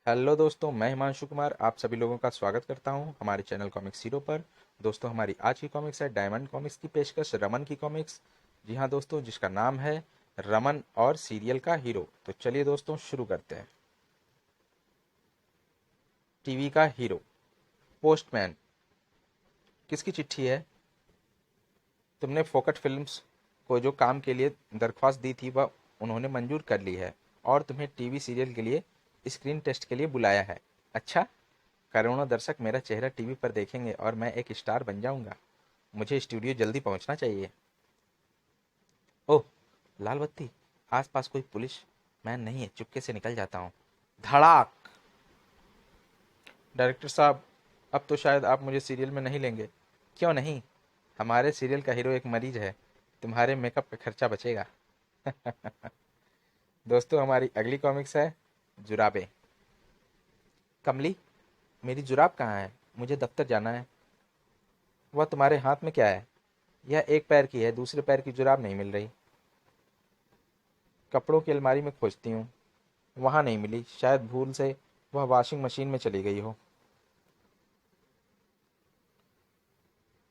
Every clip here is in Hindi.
हेलो दोस्तों, मैं हिमांशु कुमार आप सभी लोगों का स्वागत करता हूं हमारे चैनल कॉमिक्स हीरो पर। दोस्तों, हमारी आज की कॉमिक्स है डायमंड कॉमिक्स की पेशकश रमन की कॉमिक्स। जी हां दोस्तों, जिसका नाम है रमन और सीरियल का हीरो। तो चलिए दोस्तों शुरू करते हैं। टीवी का हीरो। पोस्टमैन। किसकी चिट्ठी है? तुमने फोकट फिल्म्स को जो काम के लिए दरख्वास्त दी थी वह उन्होंने मंजूर कर ली है और तुम्हें टीवी सीरियल के लिए स्क्रीन टेस्ट के लिए बुलाया है। अच्छा। करोड़ों दर्शक मेरा चेहरा टीवी पर देखेंगे और मैं एक स्टार बन जाऊंगा। मुझे स्टूडियो जल्दी पहुंचना चाहिए। ओह, लाल बत्ती। आसपास कोई पुलिस मैन नहीं है, चुपके से निकल जाता हूँ। धड़ाक। डायरेक्टर साहब, अब तो शायद आप मुझे सीरियल में नहीं लेंगे। क्यों नहीं? हमारे सीरियल का हीरो एक मरीज है। तुम्हारे मेकअप का खर्चा बचेगा। दोस्तों, हमारी अगली कॉमिक्स है जुराबे। कमली, मेरी जुराब कहाँ है? मुझे दफ्तर जाना है। वह तुम्हारे हाथ में क्या है? यह एक पैर की है, दूसरे पैर की जुराब नहीं मिल रही। कपड़ों की अलमारी में खोजती हूँ, वहां नहीं मिली। शायद भूल से वह वॉशिंग मशीन में चली गई हो।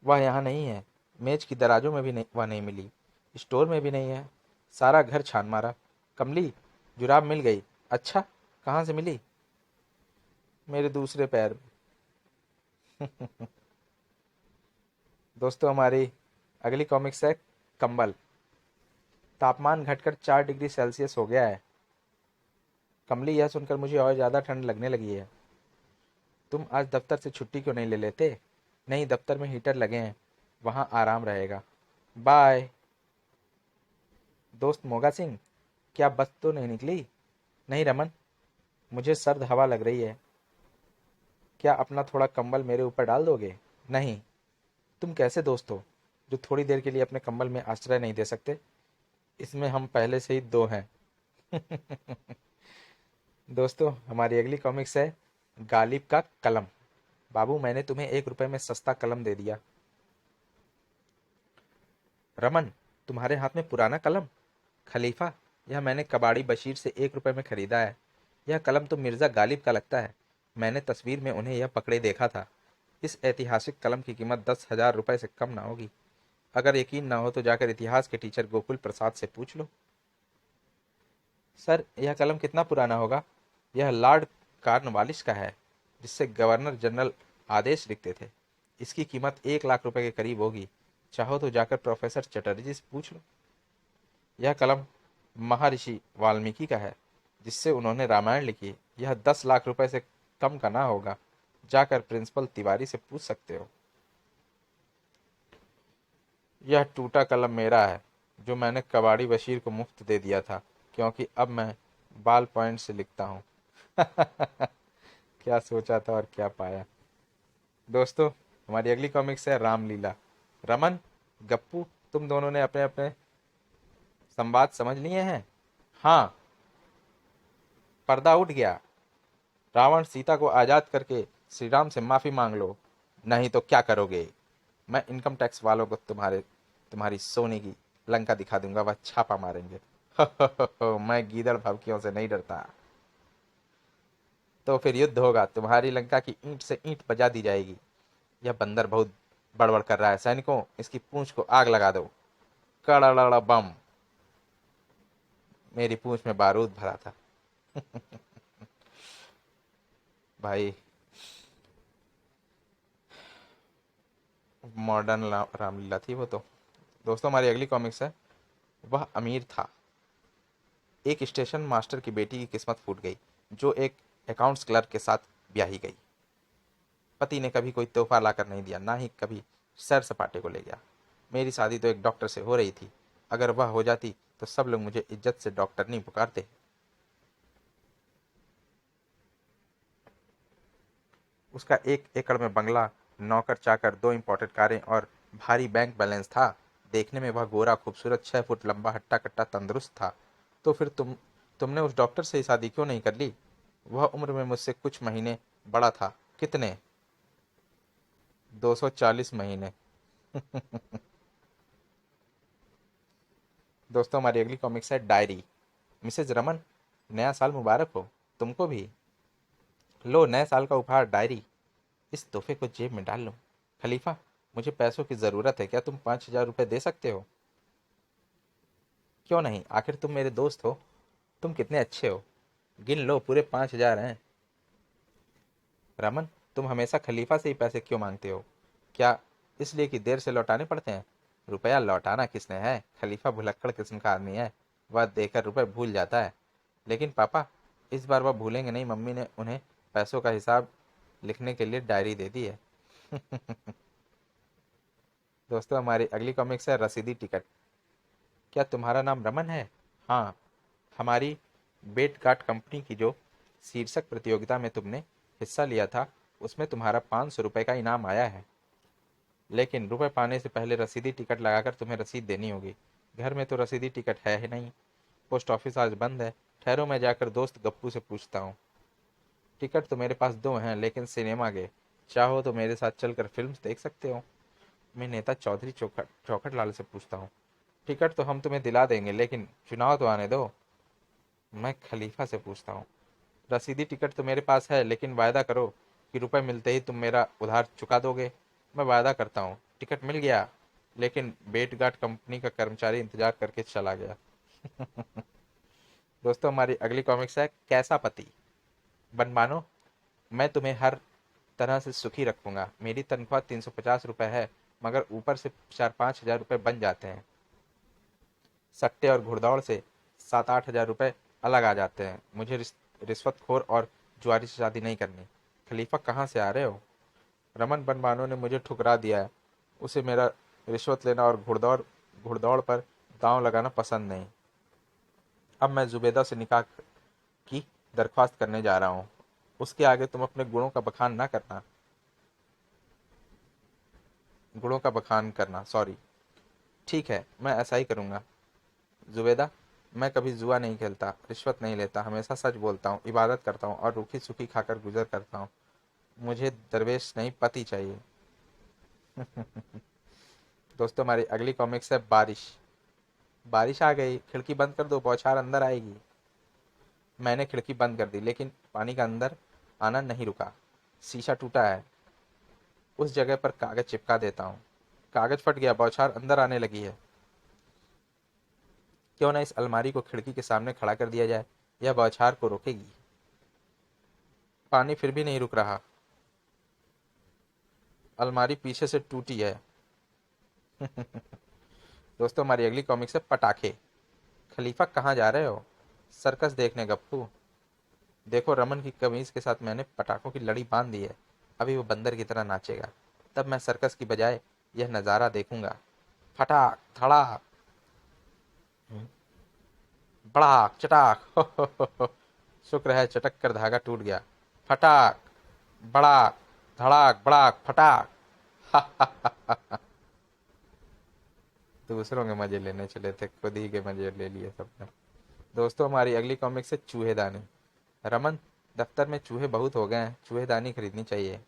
वह यहाँ नहीं है। मेज की दराजों में भी नहीं, वह नहीं मिली। स्टोर में भी नहीं है। सारा घर छान मारा। कमली, जुराब मिल गई। अच्छा, कहाँ से मिली? मेरे दूसरे पैर में। दोस्तों, हमारी अगली कॉमिक्स है कंबल। तापमान घटकर 4 डिग्री सेल्सियस हो गया है। कमली, यह सुनकर मुझे और ज्यादा ठंड लगने लगी है। तुम आज दफ्तर से छुट्टी क्यों नहीं ले लेते? नहीं, दफ्तर में हीटर लगे हैं, वहां आराम रहेगा। बाय। दोस्त मोगा सिंह, क्या बस तो नहीं निकली? नहीं रमन, मुझे सर्द हवा लग रही है। क्या अपना थोड़ा कंबल मेरे ऊपर डाल दोगे? नहीं। तुम कैसे दोस्त हो जो थोड़ी देर के लिए अपने कंबल में आश्रय नहीं दे सकते? इसमें हम पहले से ही दो हैं। दोस्तों, हमारी अगली कॉमिक्स है गालिब का कलम। बाबू, मैंने तुम्हें 1 रुपए में सस्ता कलम दे दिया। रमन, तुम्हारे हाथ में पुराना कलम? खलीफा, यह मैंने कबाड़ी बशीर से 1 रुपए में खरीदा है। यह कलम तो मिर्जा गालिब का लगता है। मैंने तस्वीर में उन्हें यह पकड़े देखा था। इस ऐतिहासिक कलम की कीमत 10,000 रुपए से कम ना होगी। अगर यकीन ना हो तो जाकर इतिहास के टीचर गोकुल प्रसाद से पूछ लो। सर, यह कलम कितना पुराना होगा? यह लॉर्ड कार्नवालिस का है, जिससे गवर्नर जनरल आदेश लिखते थे। इसकी कीमत 1 लाख रुपए के करीब होगी। चाहो तो जाकर प्रोफेसर चटर्जी से पूछ लो। यह कलम महर्षि वाल्मीकि का है, जिससे उन्होंने रामायण लिखी। यह 10 लाख रुपए से कम का ना होगा। जाकर प्रिंसिपल तिवारी से पूछ सकते हो। यह टूटा कलम मेरा है, जो मैंने कबाड़ी बशीर को मुफ्त दे दिया था, क्योंकि अब मैं बाल पॉइंट से लिखता हूँ। क्या सोचा था और क्या पाया। दोस्तों, हमारी अगली कॉमिक्स है रामलीला। रमन, गप्पू, तुम दोनों ने अपने अपने संवाद समझ लिए हैं? हाँ। पर्दा उठ गया। रावण सीता को आजाद करके श्री राम से माफी मांग लो, नहीं तो क्या करोगे? मैं इनकम टैक्स वालों को तुम्हारी सोने की लंका दिखा दूंगा, वह छापा मारेंगे। मैं गीदड़ भभकियों से नहीं डरता। तो फिर युद्ध होगा, तुम्हारी लंका की ईंट से ईंट बजा दी जाएगी। यह बंदर बहुत बड़बड़ कर रहा है। सैनिकों, इसकी पूंछ को आग लगा दो। कड़ाड़ा बम। मेरी पूंछ में बारूद भरा था। भाई, मॉडर्न रामलीला थी वो तो। दोस्तों, हमारी अगली कॉमिक्स है वह अमीर था। एक स्टेशन मास्टर की बेटी की किस्मत फूट गई, जो एक अकाउंट्स क्लर्क के साथ ब्याही गई। पति ने कभी कोई तोहफा लाकर नहीं दिया, ना ही कभी सैर सपाटे को ले गया। मेरी शादी तो एक डॉक्टर से हो रही थी। अगर वह हो जाती तो सब लोग मुझे इज्जत से डॉक्टर नहीं पुकारते। उसका 1 एकड़ में बंगला, नौकर चाकर, 2 इंपोर्टेड कारें और भारी बैंक बैलेंस था। देखने में वह गोरा, खूबसूरत, 6 फुट लंबा, हट्टा कट्टा, तंदुरुस्त था। तो फिर तुमने उस डॉक्टर से शादी क्यों नहीं कर ली? वह उम्र में मुझसे कुछ महीने बड़ा था। कितने? 240 महीने। दोस्तों, हमारी अगली कॉमिक्स है डायरी। मिसेज रमन, नया साल मुबारक हो। तुमको भी। लो नए साल का उपहार डायरी, इस तोहफे को जेब में डाल लो। खलीफा, मुझे पैसों की ज़रूरत है, क्या तुम 5,000 रुपये दे सकते हो? क्यों नहीं, आखिर तुम मेरे दोस्त हो। तुम कितने अच्छे हो। गिन लो, पूरे 5,000 हैं। रमन, तुम हमेशा खलीफा से ही पैसे क्यों मांगते हो? क्या इसलिए कि देर से लौटाने पड़ते हैं? रुपया लौटाना किसने है? खलीफा भुलक्कड़ किस्म का आदमी है। वह देकर रुपए भूल जाता है। लेकिन पापा, इस बार वह भूलेंगे नहीं। मम्मी ने उन्हें पैसों का हिसाब लिखने के लिए डायरी दे दी है। दोस्तों, हमारी अगली कॉमिक्स है रसीदी टिकट। क्या तुम्हारा नाम रमन है? हाँ। हमारी बेट गार्ड कंपनी की जो शीर्षक प्रतियोगिता में तुमने हिस्सा लिया था, उसमें तुम्हारा 500 रुपये का इनाम आया है। लेकिन रुपए पाने से पहले रसीदी टिकट लगाकर तुम्हें रसीद देनी होगी। घर में तो रसीदी टिकट है ही नहीं। पोस्ट ऑफिस आज बंद है। ठहरो, मैं जाकर दोस्त गप्पू से पूछता हूँ। टिकट तो मेरे पास दो हैं, लेकिन सिनेमा के। चाहो तो मेरे साथ चलकर फिल्म देख सकते हो। मैं नेता चौधरी चौखट चौखट लाल से पूछता हूँ। टिकट तो हम तुम्हें दिला देंगे, लेकिन चुनाव तो आने दो। मैं खलीफा से पूछता हूँ। रसीदी टिकट तो मेरे पास है, लेकिन वायदा करो कि रुपए मिलते ही तुम मेरा उधार चुका दोगे। मैं वायदा करता हूँ। टिकट मिल गया, लेकिन बेटगार्ड कंपनी का कर्मचारी इंतजार करके चला गया। दोस्तों, हमारी अगली कॉमिक्स है कैसा पति। बनमानो, मैं तुम्हें हर तरह से सुखी रखूंगा। मेरी तनख्वाह 350 रुपये है, मगर ऊपर से 4-5 हज़ार रुपये बन जाते हैं। सट्टे और घुड़दौड़ से 7-8 हज़ार रुपये अलग आ जाते हैं। मुझे रिश्वतखोर और जुआरी से शादी नहीं करनी। खलीफा, कहाँ से आ रहे हो? रमन बनमानो ने मुझे ठुकरा दिया है। उसे मेरा रिश्वत लेना और घुड़दौड़ घुड़दौड़ पर दांव लगाना पसंद नहीं। अब मैं जुबेदा से निकाह की दरख्वास्त करने जा रहा हूँ। उसके आगे तुम अपने गुणों का बखान करना, सॉरी। ठीक है, मैं ऐसा ही करूँगा। जुबेदा, मैं कभी जुआ नहीं खेलता, रिश्वत नहीं लेता, हमेशा सच बोलता हूँ, इबादत करता हूँ और रूखी सूखी खाकर गुजर करता हूँ। मुझे दरवेश नहीं, पति चाहिए। दोस्तों, हमारी अगली कॉमिक्स है बारिश। बारिश आ गई, खिड़की बंद कर दो, बौछार अंदर आएगी। मैंने खिड़की बंद कर दी, लेकिन पानी का अंदर आना नहीं रुका। शीशा टूटा है। उस जगह पर कागज चिपका देता हूँ। कागज फट गया, बौछार अंदर आने लगी है। क्यों ना इस अलमारी को खिड़की के सामने खड़ा कर दिया जाए, यह बौछार को रोकेगी। पानी फिर भी नहीं रुक रहा। अलमारी पीछे से टूटी है। दोस्तों, हमारी अगली कॉमिक्स है पटाखे। खलीफा, कहाँ जा रहे हो? सर्कस देखने गप्पू। देखो, रमन की कमीज के साथ मैंने पटाखों की लड़ी बांध दी है। अभी वो बंदर की तरह नाचेगा। तब मैं सर्कस की बजाय यह नज़ारा देखूंगा। फटाक धड़ाक, बड़ाक चटाक। हो, हो। शुक्र है चटक कर धागा टूट गया। फटाक, बड़ाक, धड़ाक बड़ाक फटाक। दूसरों के मजे लेने चले थे, खुद ही के मजे ले लिए सबने। दोस्तों, हमारी अगली कॉमिक्स है चूहेदानी। रमन, दफ्तर में चूहे बहुत हो गए हैं, चूहेदानी खरीदनी चाहिए।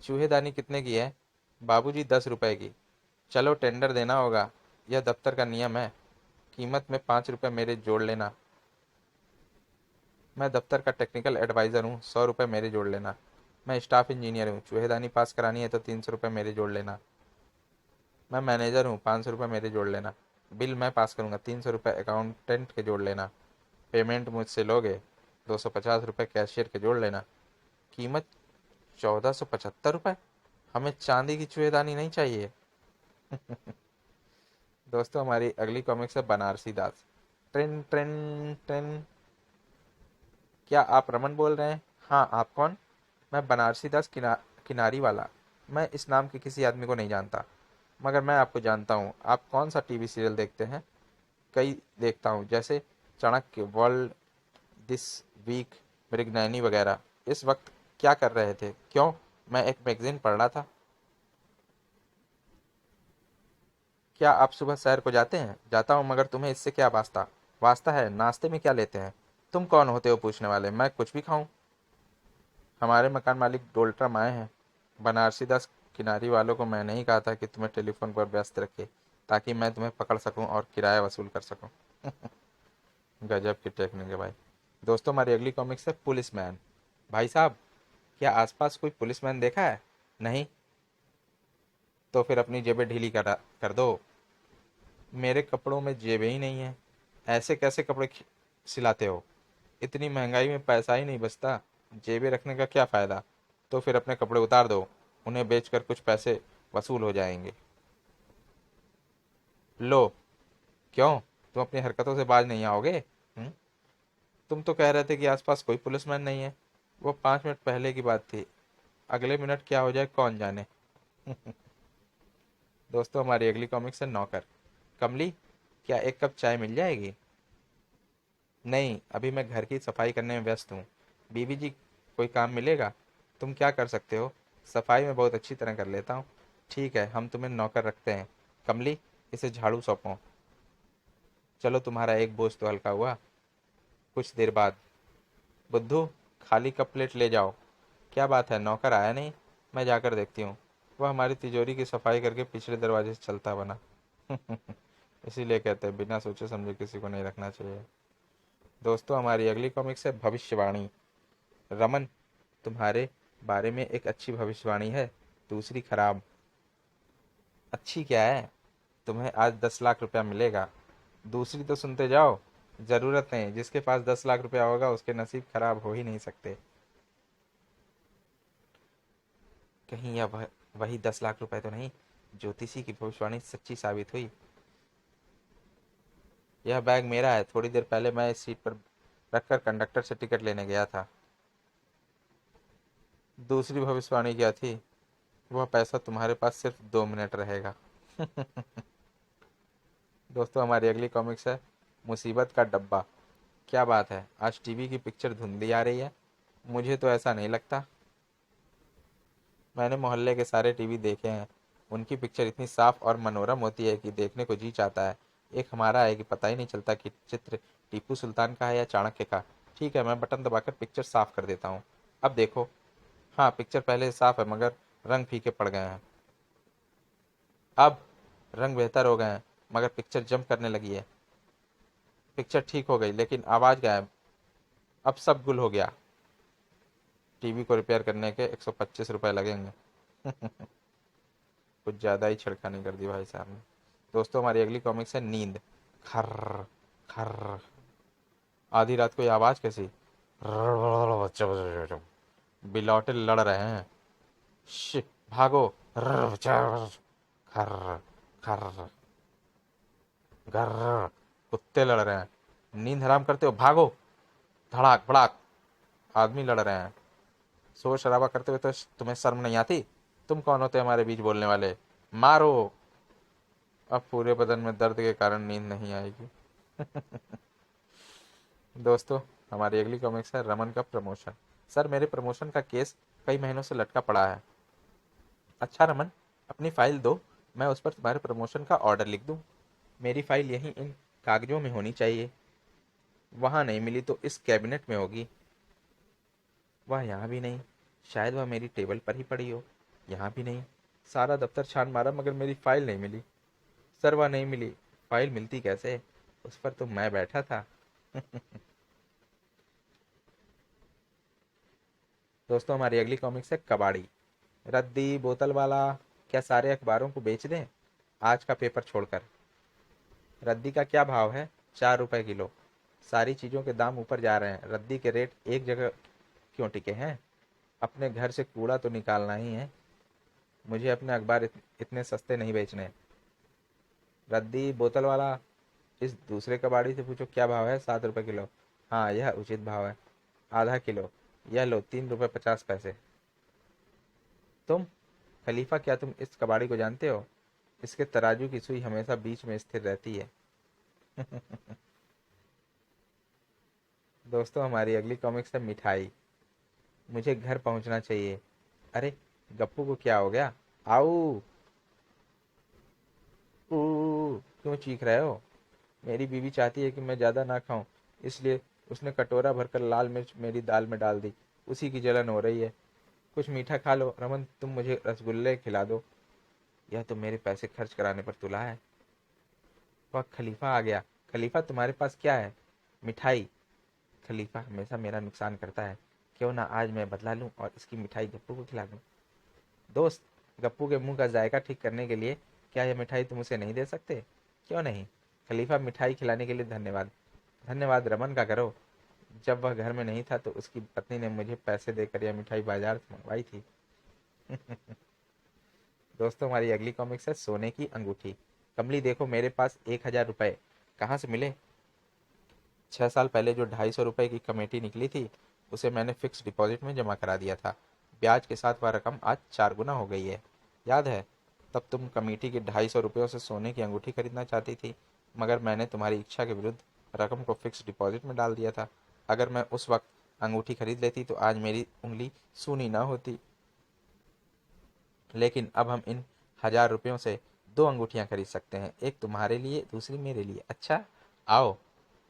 चूहेदानी कितने की है? बाबूजी, 10 रुपए की। चलो, टेंडर देना होगा, यह दफ्तर का नियम है। कीमत में 5 रुपए मेरे जोड़ लेना। मैं दफ्तर का टेक्निकल एडवाइज़र हूँ, 100 रुपये मेरे जोड़ लेना। मैं स्टाफ इंजीनियर हूँ, चूहेदानी पास करानी है तो 300 रुपये मेरे जोड़ लेना। मैं मैनेजर हूँ, 500 रुपये मेरे जोड़ लेना। बिल मैं पास करूँगा, 300 रुपये अकाउंटेंट के जोड़ लेना। पेमेंट मुझसे लोगे, 250 रुपये कैशियर के जोड़ लेना। कीमत 1475 रुपये। हमें चांदी की चूहेदानी नहीं चाहिए। दोस्तों, हमारी अगली कॉमिक्स है Banarasi Das. Train train train. क्या आप रमन बोल रहे हैं? हाँ, आप कौन? मैं बनारसी दास किनारी वाला। मैं इस नाम के किसी आदमी को नहीं जानता, मगर मैं आपको जानता हूँ। आप कौन सा टीवी सीरियल देखते हैं? कई देखता हूँ, जैसे Chanakya, world, this week, Mrignayani वगैरह। इस वक्त क्या कर रहे थे? क्यों? मैं एक मैगजीन पढ़ रहा था। क्या आप सुबह सैर को जाते हैं? जाता हूँ, मगर तुम्हें इससे क्या वास्ता? वास्ता है, नाश्ते में क्या लेते हैं? तुम कौन होते हो पूछने वाले? मैं कुछ भी खाऊं? हमारे मकान मालिक डोल्ट्रम आए हैं। बनारसी दास किनारी वालों को मैंने ही कहा था कि तुम्हें टेलीफोन पर व्यस्त रखे, ताकि मैं तुम्हें पकड़ सकूं और किराया वसूल कर सकूं। गजब की टेक्निक है भाई। दोस्तों, हमारी अगली कॉमिक्स है पुलिस मैन। भाई साहब, क्या आसपास कोई पुलिसमैन देखा है? नहीं? तो फिर अपनी जेबें ढीली कर दो। मेरे कपड़ों में जेबें ही नहीं है। ऐसे कैसे कपड़े सिलाते हो? इतनी महंगाई में पैसा ही नहीं बचता, जेबें रखने का क्या फ़ायदा? तो फिर अपने कपड़े उतार दो, उन्हें बेचकर कुछ पैसे वसूल हो जाएंगे। लो। क्यों? तुम अपनी हरकतों से बाज नहीं आओगे? हम्म? तुम तो कह रहे थे कि आसपास कोई पुलिसमैन नहीं है। वो 5 मिनट पहले की बात थी, अगले मिनट क्या हो जाए कौन जाने। दोस्तों, हमारी अगली कॉमिक्स है नौकर। कमली, क्या एक कप चाय मिल जाएगी? नहीं, अभी मैं घर की सफाई करने में व्यस्त हूँ। बीवी जी, कोई काम मिलेगा? तुम क्या कर सकते हो? सफाई में बहुत अच्छी तरह कर लेता हूँ। ठीक है, हम तुम्हें नौकर रखते हैं। कमली, इसे झाड़ू सौंपो। चलो, तुम्हारा एक बोझ तो हल्का हुआ। कुछ देर बाद, बुद्धू, खाली कप प्लेट ले जाओ। क्या बात है, नौकर आया नहीं? मैं जाकर देखती हूँ। वह हमारी तिजोरी की सफाई करके पिछले दरवाजे से चलता बना। इसीलिए कहते हैं, बिना सोचे समझे किसी को नहीं रखना चाहिए। दोस्तों, हमारी अगली कॉमिक्स है भविष्यवाणी। रमन, तुम्हारे बारे में एक अच्छी भविष्यवाणी है, दूसरी खराब। अच्छी क्या है? तुम्हें आज 10 लाख रुपया मिलेगा। दूसरी तो सुनते जाओ। जरूरत नहीं, जिसके पास 10 लाख रुपया होगा उसके नसीब खराब हो ही नहीं सकते। कहीं यह वही 10 लाख रुपए तो नहीं? ज्योतिषी की भविष्यवाणी सच्ची साबित हुई। यह बैग मेरा है, थोड़ी देर पहले मैं इस सीट पर रखकर कंडक्टर से टिकट लेने गया था। दूसरी भविष्यवाणी क्या थी? वह पैसा तुम्हारे पास सिर्फ 2 मिनट रहेगा। दोस्तों, हमारी अगली कॉमिक्स है मुसीबत का डब्बा। क्या बात है, आज टीवी की पिक्चर धुंधली आ रही है? मुझे तो ऐसा नहीं लगता। मैंने मोहल्ले के सारे टीवी देखे हैं, उनकी पिक्चर इतनी साफ और मनोरम होती है कि देखने को जी चाहता है। एक हमारा है कि पता ही नहीं चलता कि चित्र टीपू सुल्तान का है या चाणक्य का। ठीक है, मैं बटन दबाकर पिक्चर साफ कर देता हूँ। अब देखो। हाँ, पिक्चर पहले से साफ है, मगर रंग फीके पड़ गए हैं। अब रंग बेहतर हो गए हैं, मगर पिक्चर जंप करने लगी है। पिक्चर ठीक हो गई, लेकिन आवाज़ गायब। अब सब गुल हो गया। टीवी को रिपेयर करने के 125 रुपये लगेंगे। कुछ ज़्यादा ही छेड़खानी कर दी भाई साहब ने। दोस्तों, हमारी अगली कॉमिक्स है नींद। खर्र खर्र। आधी रात को ये आवाज़ कैसी? बिलौटे लड़ रहे हैं। श, भागो। खर्र खर्र। गर्र। कुत्ते लड़ रहे हैं। नींद हराम करते हो, भागो। धड़ाक भड़ाक। आदमी लड़ रहे हैं। शोर शराबा करते हुए तो तुम्हें शर्म नहीं आती? तुम कौन होते हमारे बीच बोलने वाले? मारो। अब पूरे बदन में दर्द के कारण नींद नहीं आएगी। दोस्तों, हमारी अगली कॉमिक्स है रमन का प्रमोशन। सर, मेरे प्रमोशन का केस कई महीनों से लटका पड़ा है। अच्छा रमन, अपनी फाइल दो, मैं उस पर तुम्हारे प्रमोशन का ऑर्डर लिख दूं। मेरी फाइल यहीं इन कागजों में होनी चाहिए। वहां नहीं मिली तो इस कैबिनेट में होगी। वह यहाँ भी नहीं। शायद वह मेरी टेबल पर ही पड़ी हो। यहाँ भी नहीं। सारा दफ्तर छान मारा, मगर मेरी फाइल नहीं मिली। सर, वह नहीं मिली। फाइल मिलती कैसे? उस पर तो मैं बैठा था। दोस्तों, हमारी अगली कॉमिक्स है कबाड़ी। रद्दी बोतल वाला, क्या सारे अखबारों को बेच दें आज का पेपर छोड़कर? रद्दी का क्या भाव है? 4 रुपए किलो। सारी चीज़ों के दाम ऊपर जा रहे हैं, रद्दी के रेट एक जगह क्यों टिके हैं? अपने घर से कूड़ा तो निकालना ही है। मुझे अपने अखबार इतने सस्ते नहीं बेचने। रद्दी बोतल वाला, इस दूसरे कबाड़ी से पूछो क्या भाव है। 7 रुपए किलो। हाँ, यह उचित भाव है। आधा किलो। यह लो, 3 रुपए 50 पैसे। तुम खलीफा, क्या तुम इस कबाड़ी को जानते हो? इसके तराजू की सुई हमेशा बीच में स्थिर रहती है। दोस्तों, हमारी अगली कॉमिक्स है मिठाई। मुझे घर पहुंचना चाहिए। अरे, गप्पू को क्या हो गया? आओ। ऊ, क्यों चीख रहे हो? मेरी बीवी चाहती है कि मैं ज़्यादा ना खाऊं, इसलिए उसने कटोरा भरकर लाल मिर्च मेरी दाल में डाल दी। उसी की जलन हो रही है। कुछ मीठा खा लो। रमन, तुम मुझे रसगुल्ले खिला दो। यह तो मेरे पैसे खर्च कराने पर तुला है। वह खलीफा आ गया। खलीफा, तुम्हारे पास क्या है? मिठाई। खलीफा हमेशा मेरा नुकसान करता है। क्यों ना आज मैं बदला लूं और इसकी मिठाई गप्पू को खिला दूं। दोस्त, गप्पू के मुंह का जायका ठीक करने के लिए क्या यह मिठाई तुम उसे नहीं दे सकते? क्यों नहीं? खलीफा, मिठाई खिलाने के लिए धन्यवाद। धन्यवाद रमन का करो। जब वह घर में नहीं था तो उसकी पत्नी ने मुझे पैसे देकर यह मिठाई बाजार से मंगवाई थी। दोस्तों, हमारी अगली कॉमिक्स है सोने की अंगूठी। कमली, देखो मेरे पास 1,000 रुपए कहाँ से मिले। 6 साल पहले जो 250 रुपए की कमेटी निकली थी उसे मैंने फिक्स डिपॉजिट में जमा करा दिया था। ब्याज के साथ वह रकम आज 4 गुना हो गई है। याद है, तब तुम कमेटी के 250 रुपयों से सोने की अंगूठी खरीदना चाहती थी, मगर मैंने तुम्हारी इच्छा के विरुद्ध रकम को फिक्स डिपॉजिट में डाल दिया था। अगर मैं उस वक्त अंगूठी खरीद लेती तो आज मेरी उंगली सूनी ना होती। लेकिन अब हम इन 1,000 रुपयों से 2 अंगूठियां खरीद सकते हैं, एक तुम्हारे लिए, दूसरी मेरे लिए। अच्छा, आओ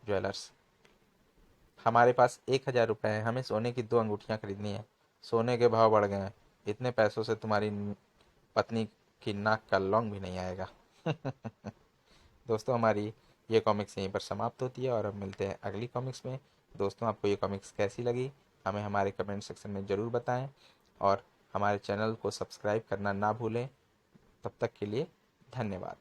ज्वेलर्स। हमारे पास 1,000 रुपए हैं, हमें सोने की 2 अंगूठियां खरीदनी है। सोने के भाव बढ़ गए हैं, इतने पैसों से तुम्हारी पत्नी की नाक का लौंग भी नहीं आएगा। दोस्तों, हमारी ये कॉमिक्स यहीं पर समाप्त होती है और हम मिलते हैं अगली कॉमिक्स में। दोस्तों, आपको ये कॉमिक्स कैसी लगी हमें हमारे कमेंट सेक्शन में ज़रूर बताएं और हमारे चैनल को सब्सक्राइब करना ना भूलें। तब तक के लिए धन्यवाद।